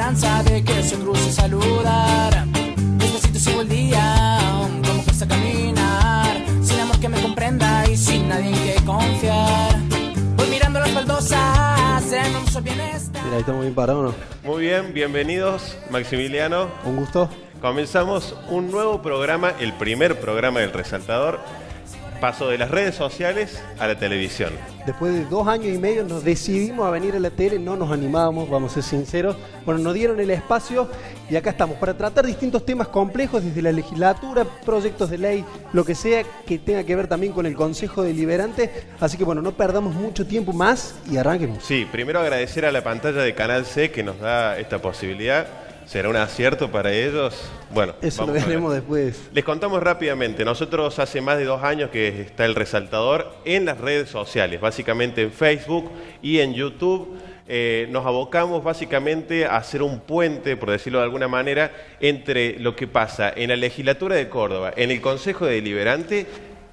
esperanza de que se cruce y saludar. Despacito sigo el día, como cuesta caminar, sin amor que me comprenda y sin nadie en que confiar. Voy mirando las baldosas en un sol bienestar. Mira, ahí estamos bien parados, ¿no? Muy bien, bienvenidos, Maximiliano. Un gusto. Comenzamos un nuevo programa, el primer programa del Resaltador. Paso de las redes sociales a la televisión. Después de 2 años y medio nos decidimos a venir a la tele, no nos animábamos, vamos a ser sinceros. Bueno, nos dieron el espacio y acá estamos para tratar distintos temas complejos desde la legislatura, proyectos de ley, lo que sea que tenga que ver también con el Consejo Deliberante. Así que bueno, no perdamos mucho tiempo más y arranquemos. Sí, primero agradecer a la pantalla de Canal C que nos da esta posibilidad. ¿Será un acierto para ellos? Bueno, eso lo veremos después. Les contamos rápidamente. Nosotros hace más de 2 años que está el Resaltador en las redes sociales, básicamente en Facebook y en YouTube. Nos abocamos básicamente a hacer un puente, por decirlo de alguna manera, entre lo que pasa en la legislatura de Córdoba, en el Consejo Deliberante,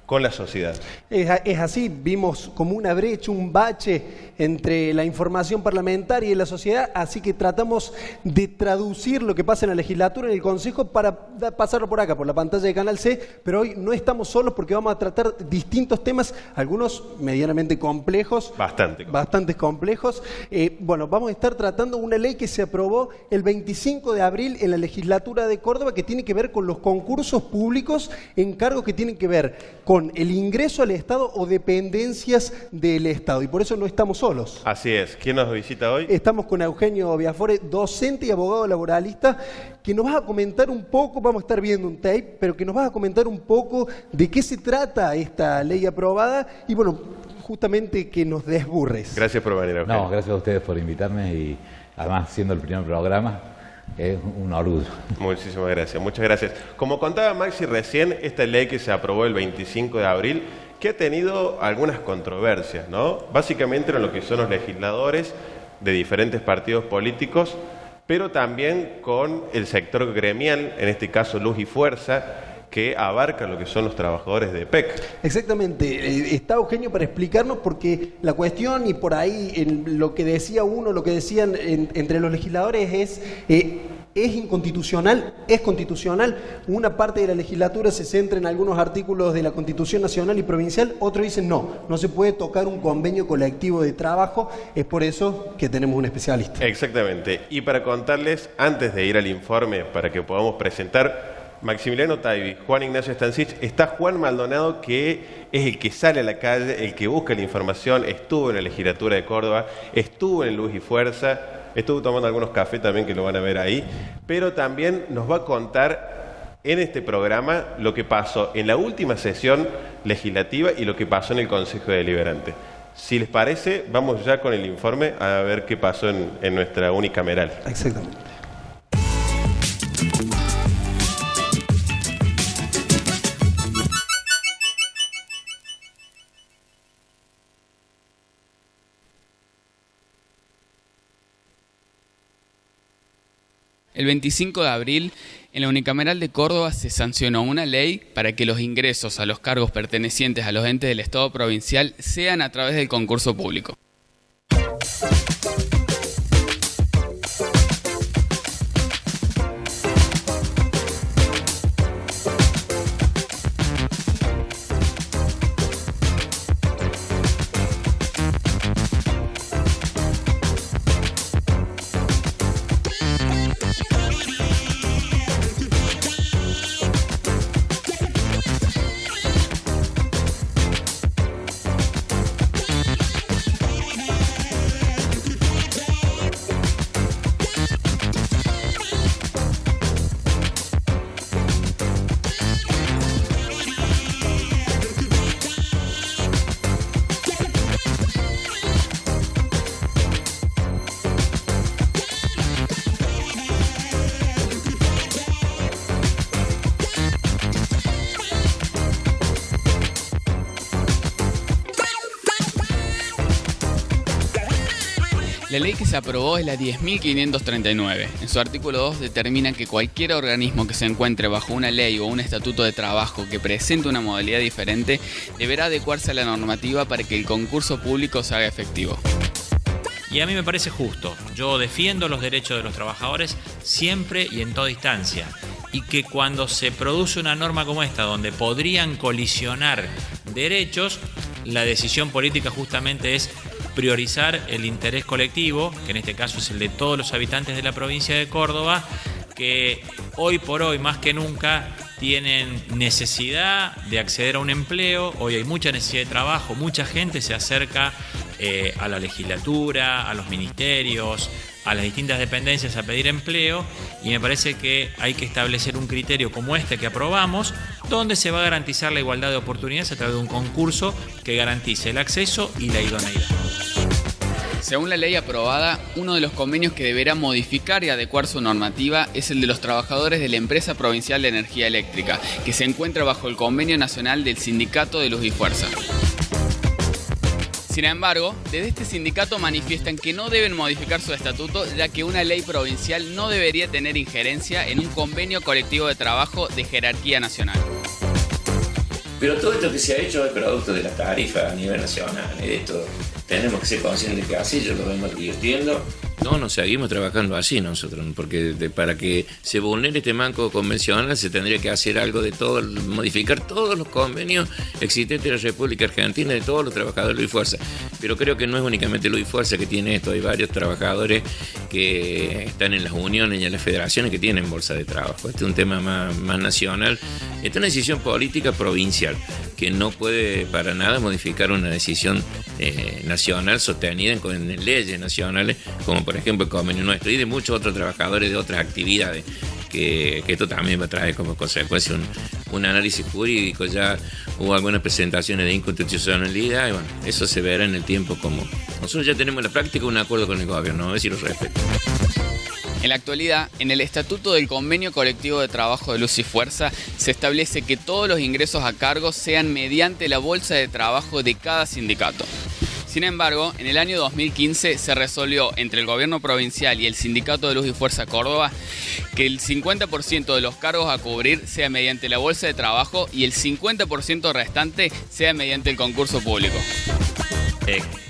con la sociedad. Es así, vimos como una brecha, un bache entre la información parlamentaria y la sociedad, así que tratamos de traducir lo que pasa en la legislatura, en el Consejo, para pasarlo por acá, por la pantalla de Canal C, pero hoy no estamos solos porque vamos a tratar distintos temas, algunos medianamente complejos. Bastante complejos. Bueno, vamos a estar tratando una ley que se aprobó el 25 de abril en la legislatura de Córdoba, que tiene que ver con los concursos públicos en cargos que tienen que ver con el ingreso al Estado o dependencias del Estado, y por eso no estamos solos. Así es. ¿Quién nos visita hoy? Estamos con Eugenio Biafore, docente y abogado laboralista, que nos va a comentar un poco, vamos a estar viendo un tape, pero que nos va a comentar un poco de qué se trata esta ley aprobada y bueno, justamente que nos desburres. Gracias por venir, Eugenio. No, gracias a ustedes por invitarme y además siendo el primer programa. Es un orgullo. Muchísimas gracias, muchas gracias. Como contaba Maxi recién, esta ley que se aprobó el 25 de abril, que ha tenido algunas controversias, ¿no? Básicamente en lo que son los legisladores de diferentes partidos políticos, pero también con el sector gremial, en este caso Luz y Fuerza, que abarca lo que son los trabajadores de PEC. Exactamente, está Eugenio para explicarnos porque la cuestión y por ahí en lo que decía uno, lo que decían entre los legisladores es inconstitucional, es constitucional. Una parte de la legislatura se centra en algunos artículos de la Constitución Nacional y Provincial, otros dicen no se puede tocar un convenio colectivo de trabajo, es por eso que tenemos un especialista. Exactamente, y para contarles, antes de ir al informe, para que podamos presentar Maximiliano Taibi, Juan Ignacio Stancich, está Juan Maldonado, que es el que sale a la calle, el que busca la información, estuvo en la legislatura de Córdoba, estuvo en Luz y Fuerza, estuvo tomando algunos cafés también que lo van a ver ahí, pero también nos va a contar en este programa lo que pasó en la última sesión legislativa y lo que pasó en el Consejo Deliberante. Si les parece, vamos ya con el informe a ver qué pasó en nuestra unicameral. Exactamente. El 25 de abril, en la Unicameral de Córdoba se sancionó una ley para que los ingresos a los cargos pertenecientes a los entes del Estado provincial sean a través del concurso público. La ley que se aprobó es la 10.539. En su artículo 2 determina que cualquier organismo que se encuentre bajo una ley o un estatuto de trabajo que presente una modalidad diferente deberá adecuarse a la normativa para que el concurso público se haga efectivo. Y a mí me parece justo. Yo defiendo los derechos de los trabajadores siempre y en toda instancia. Y que cuando se produce una norma como esta, donde podrían colisionar derechos, la decisión política justamente es priorizar el interés colectivo, que en este caso es el de todos los habitantes de la provincia de Córdoba, que hoy por hoy más que nunca tienen necesidad de acceder a un empleo. Hoy hay mucha necesidad de trabajo, mucha gente se acerca a la legislatura, a los ministerios, a las distintas dependencias a pedir empleo, y me parece que hay que establecer un criterio como este que aprobamos, donde se va a garantizar la igualdad de oportunidades a través de un concurso que garantice el acceso y la idoneidad. Según la ley aprobada, uno de los convenios que deberá modificar y adecuar su normativa es el de los trabajadores de la Empresa Provincial de Energía Eléctrica, que se encuentra bajo el Convenio Nacional del Sindicato de Luz y Fuerza. Sin embargo, desde este sindicato manifiestan que no deben modificar su estatuto, ya que una ley provincial no debería tener injerencia en un convenio colectivo de trabajo de jerarquía nacional. Pero todo esto que se ha hecho es producto de la tarifa a nivel nacional. Esto tenemos que ser conscientes de que así yo lo vengo advirtiendo. No seguimos trabajando así nosotros, porque para que se vulnere este marco convencional se tendría que hacer algo de todo, modificar todos los convenios existentes de la República Argentina, de todos los trabajadores de Luz y Fuerza. Pero creo que no es únicamente Luz y Fuerza que tiene esto, hay varios trabajadores que están en las uniones y en las federaciones que tienen bolsa de trabajo. Este es un tema más nacional. Esta es una decisión política provincial que no puede para nada modificar una decisión nacional sostenida en leyes nacionales, como por ejemplo el convenio nuestro y de muchos otros trabajadores de otras actividades, que esto también va a traer como consecuencia un análisis jurídico. Ya hubo algunas presentaciones de inconstitucionalidad y bueno, eso se verá en el tiempo. Como nosotros ya tenemos en la práctica un acuerdo con el gobierno, a ver si lo respetan. En la actualidad, en el Estatuto del Convenio Colectivo de Trabajo de Luz y Fuerza se establece que todos los ingresos a cargo sean mediante la bolsa de trabajo de cada sindicato. Sin embargo, en el año 2015 se resolvió entre el gobierno provincial y el Sindicato de Luz y Fuerza Córdoba que el 50% de los cargos a cubrir sea mediante la bolsa de trabajo y el 50% restante sea mediante el concurso público.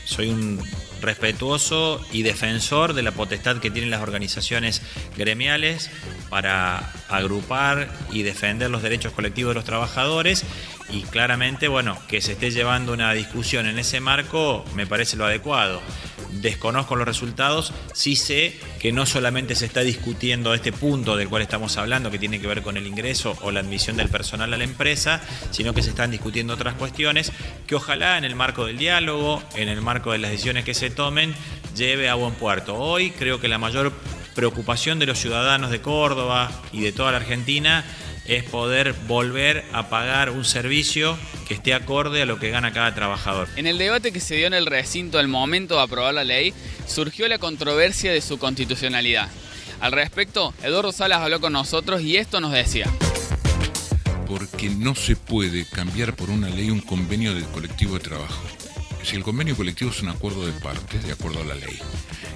Soy un respetuoso y defensor de la potestad que tienen las organizaciones gremiales para agrupar y defender los derechos colectivos de los trabajadores, y claramente, bueno, que se esté llevando una discusión en ese marco me parece lo adecuado. Desconozco los resultados, sí sé que no solamente se está discutiendo este punto del cual estamos hablando, que tiene que ver con el ingreso o la admisión del personal a la empresa, sino que se están discutiendo otras cuestiones que ojalá en el marco del diálogo, en el marco de las decisiones que se tomen, lleve a buen puerto. Hoy creo que la mayor preocupación de los ciudadanos de Córdoba y de toda la Argentina es poder volver a pagar un servicio que esté acorde a lo que gana cada trabajador. En el debate que se dio en el recinto al momento de aprobar la ley, surgió la controversia de su constitucionalidad. Al respecto, Eduardo Salas habló con nosotros y esto nos decía. Porque no se puede cambiar por una ley un convenio del colectivo de trabajo. Si el convenio colectivo es un acuerdo de partes, de acuerdo a la ley.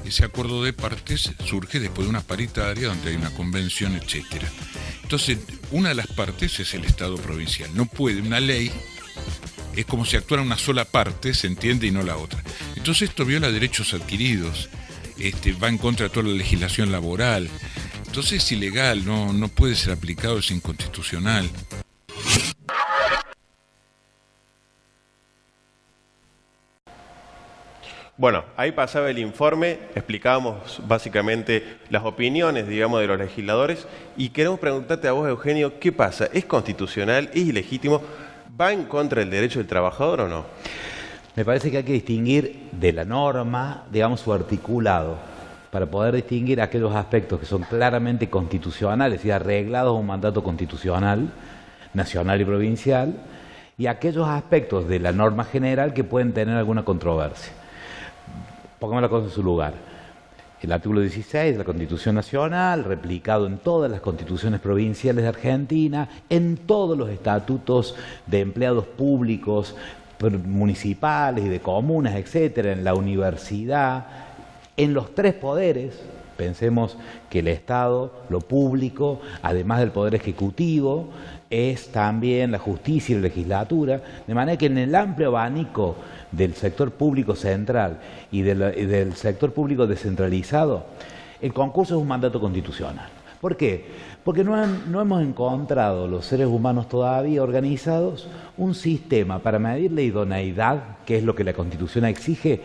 Ese acuerdo de partes surge después de una paritaria donde hay una convención, etcétera. Entonces, una de las partes es el Estado provincial. No puede, una ley es como si actuara una sola parte, se entiende, y no la otra. Entonces esto viola derechos adquiridos, va en contra de toda la legislación laboral. Entonces es ilegal, no puede ser aplicado, es inconstitucional. Bueno, ahí pasaba el informe, explicábamos básicamente las opiniones, digamos, de los legisladores, y queremos preguntarte a vos, Eugenio, ¿qué pasa? ¿Es constitucional? ¿Es ilegítimo? ¿Va en contra del derecho del trabajador o no? Me parece que hay que distinguir de la norma, digamos, su articulado, para poder distinguir aquellos aspectos que son claramente constitucionales y arreglados a un mandato constitucional, nacional y provincial, y aquellos aspectos de la norma general que pueden tener alguna controversia. Pongamos la cosa en su lugar. El artículo 16 de la Constitución Nacional, replicado en todas las constituciones provinciales de Argentina, en todos los estatutos de empleados públicos, municipales y de comunas, etcétera, en la universidad, en los tres poderes. Pensemos que el Estado, lo público, además del Poder Ejecutivo, es también la justicia y la legislatura, de manera que en el amplio abanico del sector público central y del sector público descentralizado, el concurso es un mandato constitucional. ¿Por qué? Porque no hemos encontrado los seres humanos todavía organizados un sistema para medir la idoneidad, que es lo que la Constitución exige,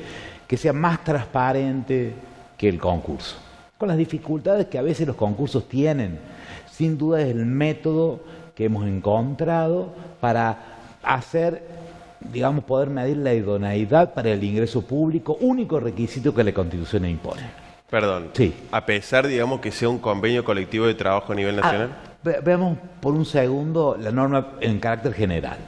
que sea más transparente que el concurso. Con las dificultades que a veces los concursos tienen, sin duda es el método que hemos encontrado para hacer, digamos, poder medir la idoneidad para el ingreso público, único requisito que la Constitución impone. Perdón, sí. A pesar, digamos, que sea un convenio colectivo de trabajo a nivel nacional. Veamos por un segundo la norma en carácter general.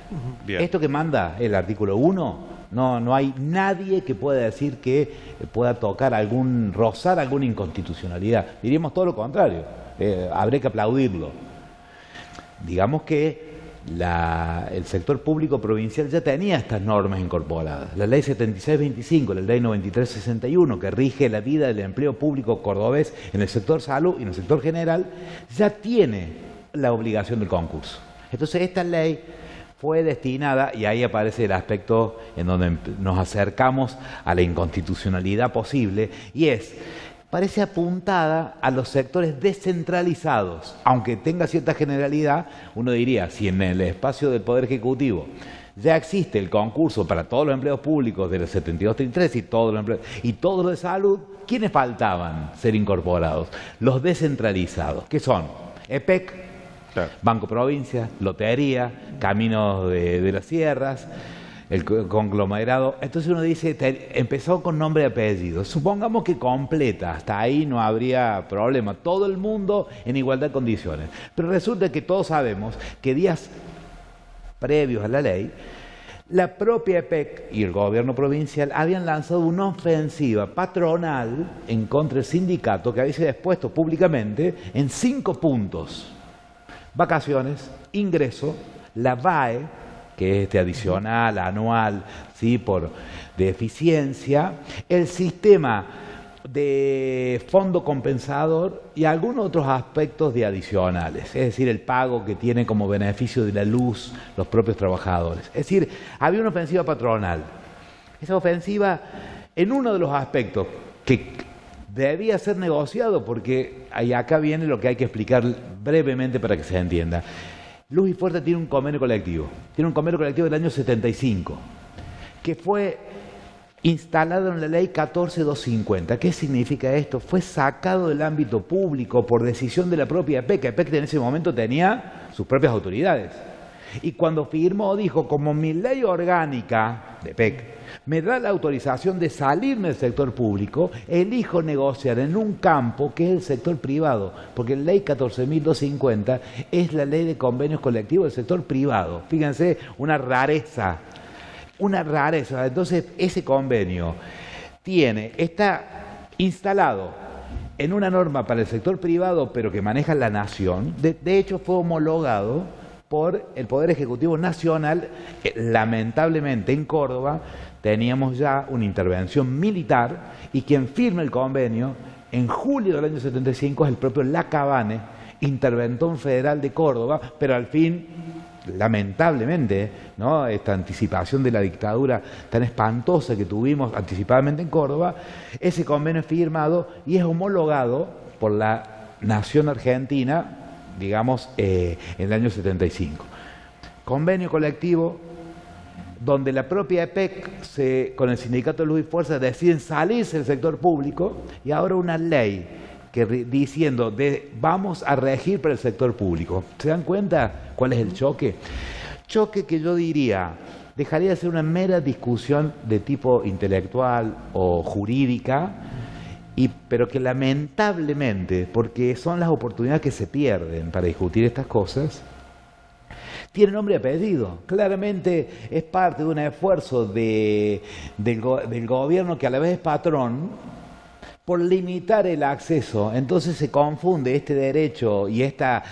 Bien. Esto que manda el artículo 1, no hay nadie que pueda decir que pueda tocar rozar alguna inconstitucionalidad. Diríamos todo lo contrario, habría que aplaudirlo. Digamos que el sector público provincial ya tenía estas normas incorporadas. La ley 7625, la ley 9361, que rige la vida del empleo público cordobés en el sector salud y en el sector general, ya tiene la obligación del concurso. Entonces esta ley fue destinada, y ahí aparece el aspecto en donde nos acercamos a la inconstitucionalidad posible, y parece apuntada a los sectores descentralizados, aunque tenga cierta generalidad. Uno diría, si en el espacio del Poder Ejecutivo ya existe el concurso para todos los empleos públicos de los 7233 y todos los de salud, ¿quiénes faltaban ser incorporados? Los descentralizados, que son EPEC, claro, Banco Provincia, Lotería, Caminos de las Sierras, el conglomerado. Entonces uno dice, empezó con nombre y apellido. Supongamos que completa, hasta ahí no habría problema. Todo el mundo en igualdad de condiciones. Pero resulta que todos sabemos que días previos a la ley, la propia EPEC y el gobierno provincial habían lanzado una ofensiva patronal en contra del sindicato que había sido expuesto públicamente en 5 puntos. Vacaciones, ingreso, la VAE, que es adicional, anual, ¿sí?, de eficiencia, el sistema de fondo compensador y algunos otros aspectos de adicionales, es decir, el pago que tiene como beneficio de la luz los propios trabajadores. Es decir, había una ofensiva patronal. Esa ofensiva, en uno de los aspectos que debía ser negociado, porque acá viene lo que hay que explicar brevemente para que se entienda. Luz y Fuerza tiene un convenio colectivo. Tiene un convenio colectivo del año 75, que fue instalado en la ley 14250. ¿Qué significa esto? Fue sacado del ámbito público por decisión de la propia EPEC. EPEC en ese momento tenía sus propias autoridades. Y cuando firmó, dijo, como mi ley orgánica de EPEC me da la autorización de salirme del sector público, elijo negociar en un campo que es el sector privado, porque la ley 14.250 es la ley de convenios colectivos del sector privado. Fíjense, una rareza. Entonces, ese convenio está instalado en una norma para el sector privado, pero que maneja la nación. De hecho, fue homologado por el Poder Ejecutivo Nacional. Lamentablemente, en Córdoba teníamos ya una intervención militar, y quien firma el convenio en julio del año 75 es el propio Lacabane, interventor federal de Córdoba, pero al fin, lamentablemente, ¿no?, esta anticipación de la dictadura tan espantosa que tuvimos anticipadamente en Córdoba, ese convenio es firmado y es homologado por la nación argentina, digamos, en el año 75. Convenio colectivo donde la propia EPEC con el sindicato de Luz y Fuerza deciden salirse del sector público, y ahora una ley que diciendo vamos a regir para el sector público. ¿Se dan cuenta cuál es el choque? Choque que yo diría dejaría de ser una mera discusión de tipo intelectual o jurídica, pero que lamentablemente, porque son las oportunidades que se pierden para discutir estas cosas, tiene nombre y apellido. Claramente es parte de un esfuerzo del gobierno, que a la vez es patrón, por limitar el acceso. Entonces se confunde este derecho y esta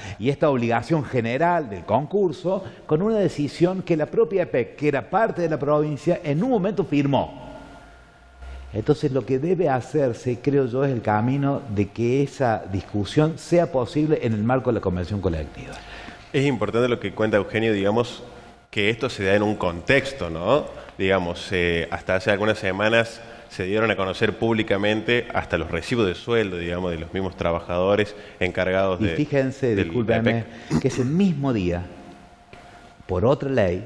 obligación general del concurso con una decisión que la propia EPEC, que era parte de la provincia, en un momento firmó. Entonces lo que debe hacerse, creo yo, es el camino de que esa discusión sea posible en el marco de la convención colectiva. Es importante lo que cuenta Eugenio, digamos, que esto se da en un contexto, ¿no? Digamos, hasta hace algunas semanas se dieron a conocer públicamente hasta los recibos de sueldo, digamos, de los mismos trabajadores encargados de... Y fíjense, discúlpenme, que es el mismo día, por otra ley,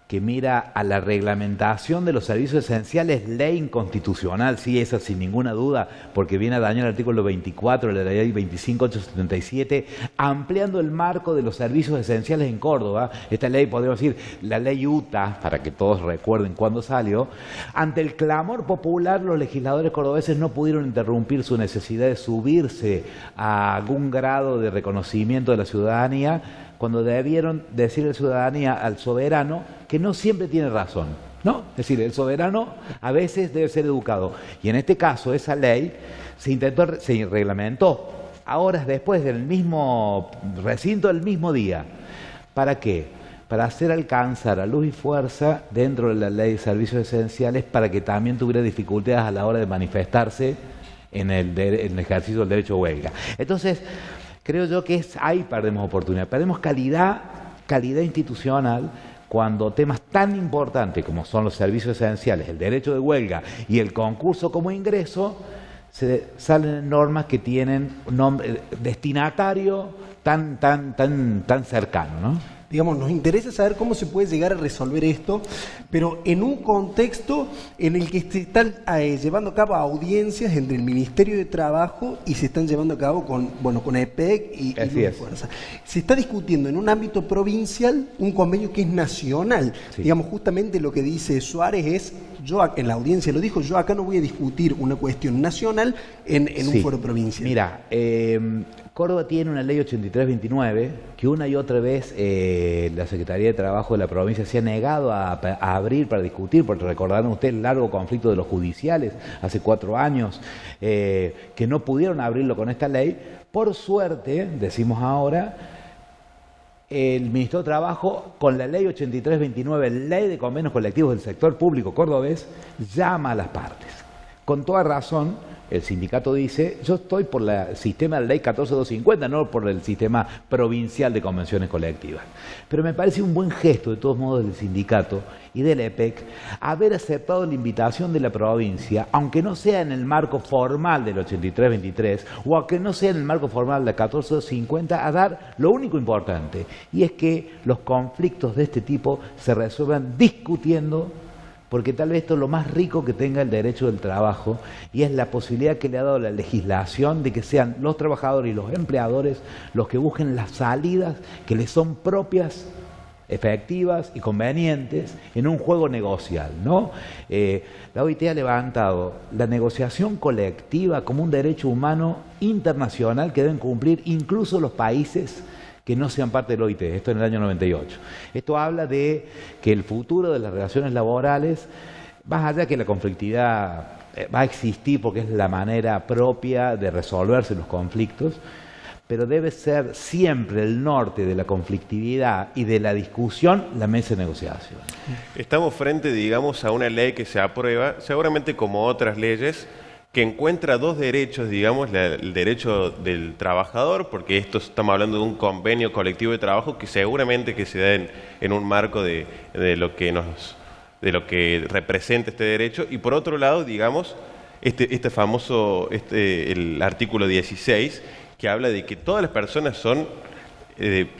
que mira a la reglamentación de los servicios esenciales, ley inconstitucional, sí, esa sin ninguna duda, porque viene a dañar el artículo 24 de la ley 25.877, ampliando el marco de los servicios esenciales en Córdoba. Esta ley, podríamos decir, la ley UTA, para que todos recuerden cuándo salió. Ante el clamor popular, los legisladores cordobeses no pudieron interrumpir su necesidad de subirse a algún grado de reconocimiento de la ciudadanía, cuando debieron decirle a la ciudadanía, al soberano, que no siempre tiene razón, ¿no? Es decir, el soberano a veces debe ser educado. Y en este caso, esa ley se reglamentó horas después del mismo recinto, del mismo día. ¿Para qué? Para hacer alcanzar a luz y fuerza dentro de la ley de servicios esenciales, para que también tuviera dificultades a la hora de manifestarse en el ejercicio del derecho a huelga. Entonces, creo yo que ahí perdemos oportunidad, perdemos calidad institucional, cuando temas tan importantes como son los servicios esenciales, el derecho de huelga y el concurso como ingreso, salen normas que tienen un nombre, destinatario tan cercano, ¿no? Digamos, nos interesa saber cómo se puede llegar a resolver esto, pero en un contexto en el que se están llevando a cabo audiencias entre el Ministerio de Trabajo y se están llevando a cabo con EPEC y Luz y Fuerza. Se está discutiendo en un ámbito provincial un convenio que es nacional. Sí. Digamos, justamente lo que dice Suárez es, en la audiencia lo dijo, yo acá no voy a discutir una cuestión nacional en un foro provincial. Mira, Córdoba tiene una ley 8329 que una y otra vez la Secretaría de Trabajo de la provincia se ha negado a abrir para discutir, porque recordarán ustedes el largo conflicto de los judiciales hace 4 años, que no pudieron abrirlo con esta ley. Por suerte, decimos ahora, el Ministerio de Trabajo, con la ley 8329, ley de convenios colectivos del sector público cordobés, llama a las partes. Con toda razón, el sindicato dice, yo estoy por el sistema de la ley 14250, no por el sistema provincial de convenciones colectivas. Pero me parece un buen gesto, de todos modos, del sindicato y del EPEC, haber aceptado la invitación de la provincia, aunque no sea en el marco formal del 8323, o aunque no sea en el marco formal del 14250, a dar lo único importante, y es que los conflictos de este tipo se resuelvan discutiendo, porque tal vez esto es lo más rico que tenga el derecho del trabajo, y es la posibilidad que le ha dado la legislación de que sean los trabajadores y los empleadores los que busquen las salidas que les son propias, efectivas y convenientes en un juego negocial, ¿no? La OIT ha levantado la negociación colectiva como un derecho humano internacional que deben cumplir incluso los países que no sean parte del OIT, esto en el año 98. Esto habla de que el futuro de las relaciones laborales, más allá que la conflictividad va a existir porque es la manera propia de resolverse los conflictos, pero debe ser siempre el norte de la conflictividad y de la discusión la mesa de negociación. Estamos frente, digamos, a una ley que se aprueba, seguramente como otras leyes, que encuentra 2 derechos, digamos, el derecho del trabajador, porque estamos hablando de un convenio colectivo de trabajo que seguramente que se da en un marco de lo que representa este derecho, y por otro lado, digamos, este famoso, el artículo 16, que habla de que todas las personas son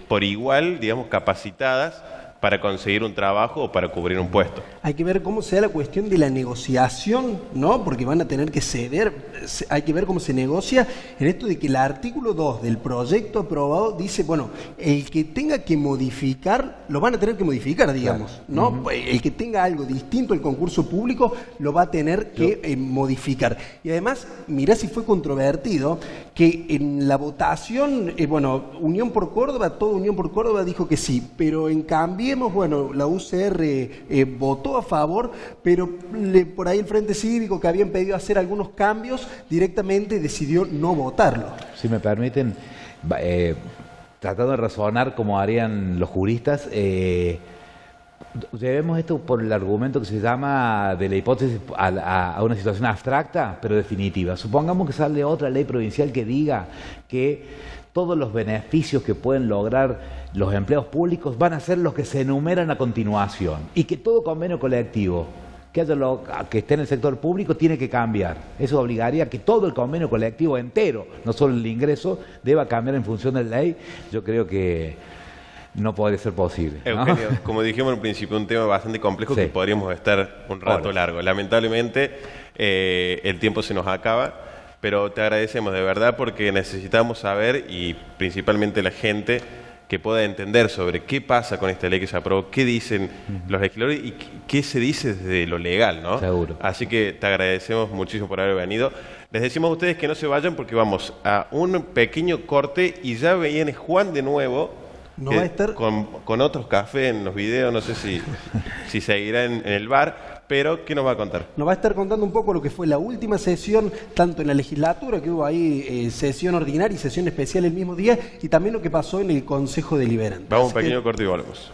por igual, digamos, capacitadas para conseguir un trabajo o para cubrir un puesto. Hay que ver cómo se da la cuestión de la negociación, ¿no? Porque van a tener que ceder. Hay que ver cómo se negocia en esto de que el artículo 2 del proyecto aprobado dice, bueno, el que tenga que modificar, lo van a tener que modificar, digamos, ¿no? Uh-huh. El que tenga algo distinto al concurso público lo va a tener que modificar. Y además, mirá si fue controvertido, que en la votación, Unión por Córdoba, toda Unión por Córdoba dijo que sí, pero en cambio, la UCR votó a favor, pero por ahí el Frente Cívico, que habían pedido hacer algunos cambios, directamente decidió no votarlo. Si me permiten, tratando de razonar como harían los juristas, llevemos esto por el argumento que se llama de la hipótesis a una situación abstracta, pero definitiva. Supongamos que sale otra ley provincial que diga que todos los beneficios que pueden lograr los empleados públicos van a ser los que se enumeran a continuación, y que todo convenio colectivo que esté en el sector público tiene que cambiar. Eso obligaría a que todo el convenio colectivo entero, no solo el ingreso, deba cambiar en función de la ley. Yo creo que no podría ser posible, ¿no? Eugenio, como dijimos al principio, un tema bastante complejo, sí, que podríamos estar un rato largo. Lamentablemente, el tiempo se nos acaba, pero te agradecemos de verdad, porque necesitamos saber, y principalmente la gente, que pueda entender sobre qué pasa con esta ley que se aprobó, qué dicen los legisladores y qué se dice desde lo legal, ¿no? Seguro. Así que te agradecemos muchísimo por haber venido. Les decimos a ustedes que no se vayan, porque vamos a un pequeño corte y ya viene Juan de nuevo. No va a estar con otros cafés en los videos, no sé si seguirá en el bar, pero ¿qué nos va a contar? Nos va a estar contando un poco lo que fue la última sesión, tanto en la legislatura, que hubo ahí sesión ordinaria y sesión especial el mismo día, y también lo que pasó en el Consejo Deliberante. Vamos a un pequeño corte y volvemos.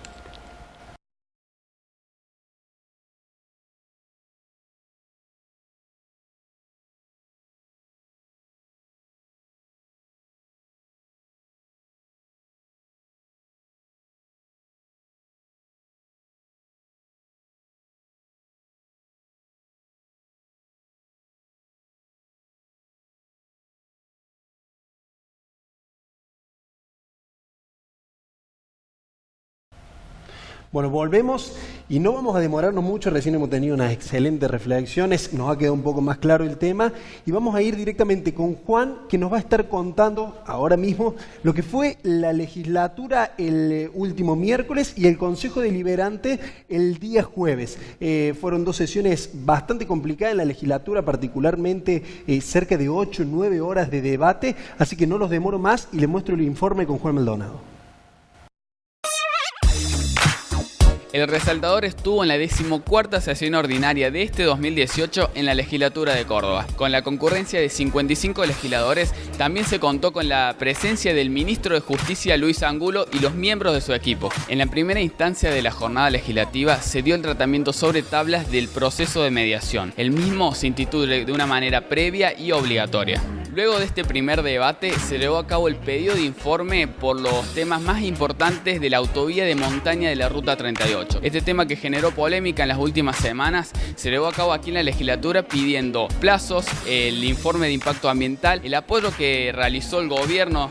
Bueno, volvemos y no vamos a demorarnos mucho, recién hemos tenido unas excelentes reflexiones, nos ha quedado un poco más claro el tema y vamos a ir directamente con Juan, que nos va a estar contando ahora mismo lo que fue la legislatura el último miércoles y el Consejo Deliberante el día jueves. Fueron dos sesiones bastante complicadas en la legislatura, particularmente cerca de 8 o 9 horas de debate, así que no los demoro más y les muestro el informe con Juan Maldonado. El resaltador estuvo en la 14ª sesión ordinaria de este 2018 en la legislatura de Córdoba. Con la concurrencia de 55 legisladores, también se contó con la presencia del ministro de Justicia Luis Angulo y los miembros de su equipo. En la primera instancia de la jornada legislativa se dio el tratamiento sobre tablas del proceso de mediación. El mismo se instituye de una manera previa y obligatoria. Luego de este primer debate se llevó a cabo el pedido de informe por los temas más importantes de la autovía de montaña de la Ruta 38. Este tema, que generó polémica en las últimas semanas, se llevó a cabo aquí en la legislatura pidiendo plazos, el informe de impacto ambiental, el apoyo que realizó el gobierno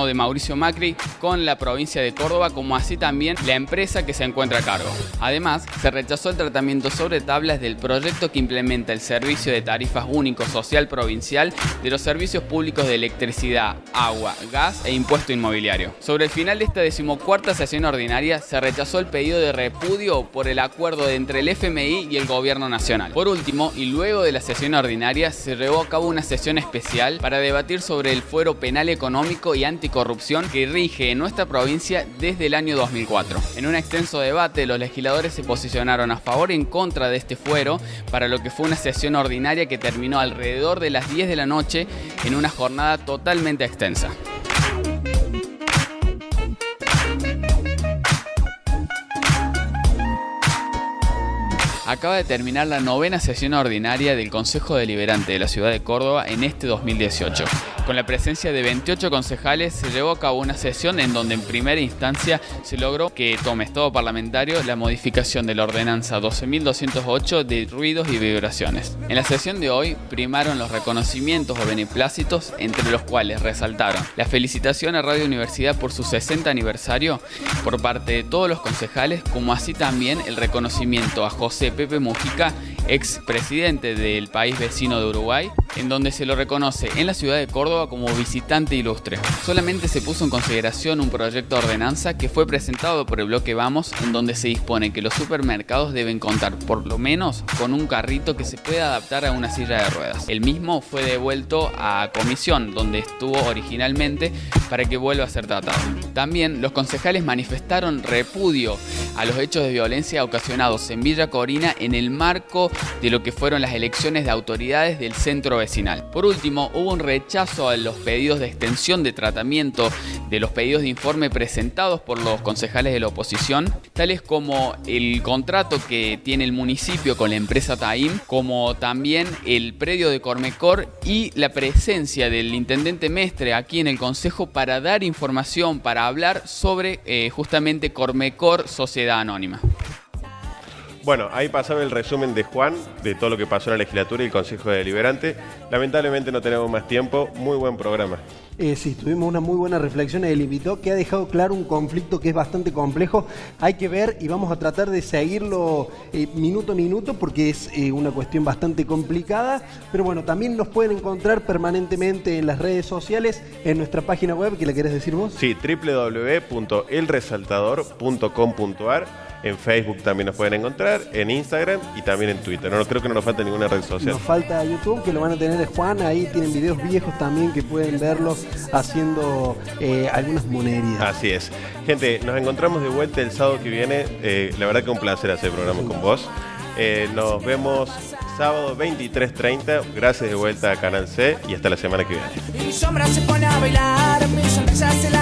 de Mauricio Macri con la provincia de Córdoba, como así también la empresa que se encuentra a cargo. Además, se rechazó el tratamiento sobre tablas del proyecto que implementa el servicio de tarifas único social provincial de los servicios públicos de electricidad, agua, gas e impuesto inmobiliario. Sobre el final de esta 14ª sesión ordinaria se rechazó el pedido de repudio por el acuerdo entre el FMI y el gobierno nacional. Por último, y luego de la sesión ordinaria, se llevó a cabo una sesión especial para debatir sobre el fuero penal económico y anticorrupción que rige en nuestra provincia desde el año 2004. En un extenso debate, los legisladores se posicionaron a favor y en contra de este fuero, para lo que fue una sesión ordinaria que terminó alrededor de las 10 de la noche en una jornada totalmente extensa. Acaba de terminar la 9ª sesión ordinaria del Consejo Deliberante de la ciudad de Córdoba en este 2018. Con la presencia de 28 concejales se llevó a cabo una sesión en donde en primera instancia se logró que tome estado parlamentario la modificación de la ordenanza 12.208 de ruidos y vibraciones. En la sesión de hoy primaron los reconocimientos o beneplácitos, entre los cuales resaltaron la felicitación a Radio Universidad por su 60 aniversario por parte de todos los concejales, como así también el reconocimiento a José Pepe Mujica, ex presidente del país vecino de Uruguay, en donde se lo reconoce en la ciudad de Córdoba como visitante ilustre. Solamente se puso en consideración un proyecto de ordenanza que fue presentado por el bloque Vamos, en donde se dispone que los supermercados deben contar por lo menos con un carrito que se pueda adaptar a una silla de ruedas. El mismo fue devuelto a comisión, donde estuvo originalmente, para que vuelva a ser tratado. También los concejales manifestaron repudio a los hechos de violencia ocasionados en Villa Corina en el marco de lo que fueron las elecciones de autoridades del centro vecinal. Por último, hubo un rechazo a los pedidos de extensión de tratamiento de los pedidos de informe presentados por los concejales de la oposición, tales como el contrato que tiene el municipio con la empresa Taim, como también el predio de Cormecor y la presencia del intendente Mestre aquí en el Consejo para dar información, para hablar sobre justamente Cormecor Sociedad Anónima. Bueno, ahí pasaba el resumen de Juan, de todo lo que pasó en la legislatura y el Consejo Deliberante. Lamentablemente no tenemos más tiempo. Muy buen programa. Sí, tuvimos una muy buena reflexión. Él invitó que ha dejado claro un conflicto que es bastante complejo. Hay que ver y vamos a tratar de seguirlo minuto a minuto porque es una cuestión bastante complicada. Pero bueno, también nos pueden encontrar permanentemente en las redes sociales, en nuestra página web, ¿que la querés decir vos? Sí, www.elresaltador.com.ar. En Facebook también nos pueden encontrar, en Instagram y también en Twitter. No creo que no nos falte ninguna red social. Nos falta YouTube, que lo van a tener Juan. Ahí tienen videos viejos también que pueden verlos haciendo algunas monerías. Así es. Gente, nos encontramos de vuelta el sábado que viene. La verdad que un placer hacer el programa con vos. Nos vemos sábado 23:30. Gracias de vuelta a Canal C y hasta la semana que viene. Mi sombra se pone a bailar, mi sonrisa se la